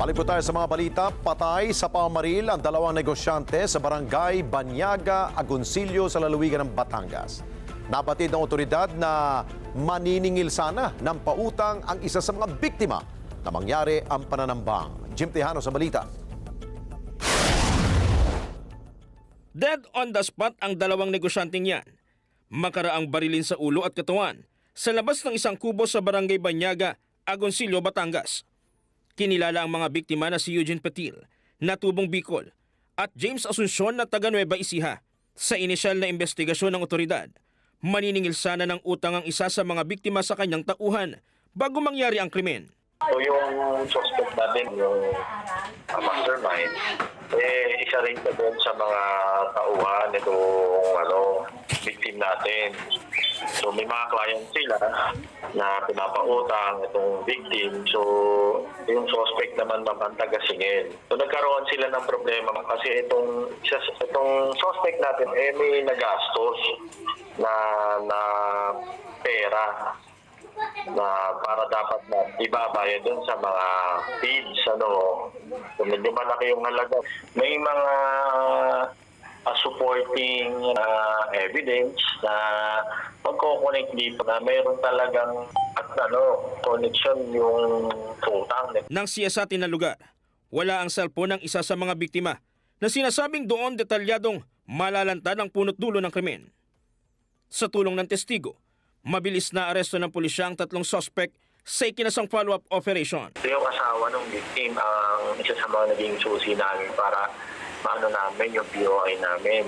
Balik po tayo sa mga balita. Patay sa pamaril ang dalawang negosyante sa barangay Banyaga, Agoncillo sa lalawigan ng Batangas. Nabatid ng otoridad na maniningil sana ng pautang ang isa sa mga biktima na mangyari ang pananambang. Jim Tejano sa balita. Dead on the spot ang dalawang negosyanteng yan. Makaraang barilin sa ulo at katawan sa labas ng isang kubo sa barangay Banyaga, Agoncillo, Batangas. Kinilala ang mga biktima na si Eugene Petil, na tubong Bicol, at James Asuncion na taga Nueva Ecija. Sa inisyal na investigasyon ng otoridad, maniningil sana ng utang ang isa sa mga biktima sa kanyang tauhan bago mangyari ang krimen. So yung suspect natin, yung mastermind, isa rin pa doon sa mga tauhan itong victim natin. So may mga client sila na pinapautang itong victim. So yung suspect naman taga-singil. So nagkaroon sila ng problema kasi itong suspect natin may nagastos na pera na para dapat na ibabayad dun sa mga feeds, So medyo malaki yung halaga. May mga supporting evidence na magkoconnect dito na mayroon talagang connection yung utang. Nang siyasatin na lugar, wala ang cellphone ng isa sa mga biktima na sinasabing doon detalyadong malalantad ang punot dulo ng krimen. Sa tulong ng testigo, mabilis na aresto ng pulisya ang tatlong suspect sa ikinasang follow-up operation. Yung asawa ng victim ang isa sa mga naging susi namin para maano namin yung POI namin,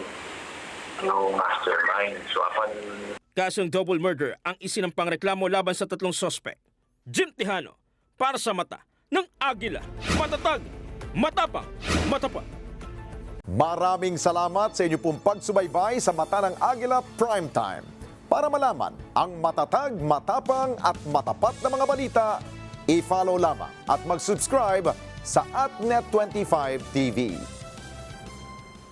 yung mastermind. So upon Kasong double murder ang isinampang reklamo laban sa tatlong suspect. Jim Tejano, para sa mata ng Agila. Matatag, matapang, matapat. Maraming salamat sa inyo pong pagsubaybay sa Mata ng Agila Primetime. Para malaman ang matatag, matapang at matapat na mga balita, i-follow lamang at mag-subscribe sa AtNet25 TV.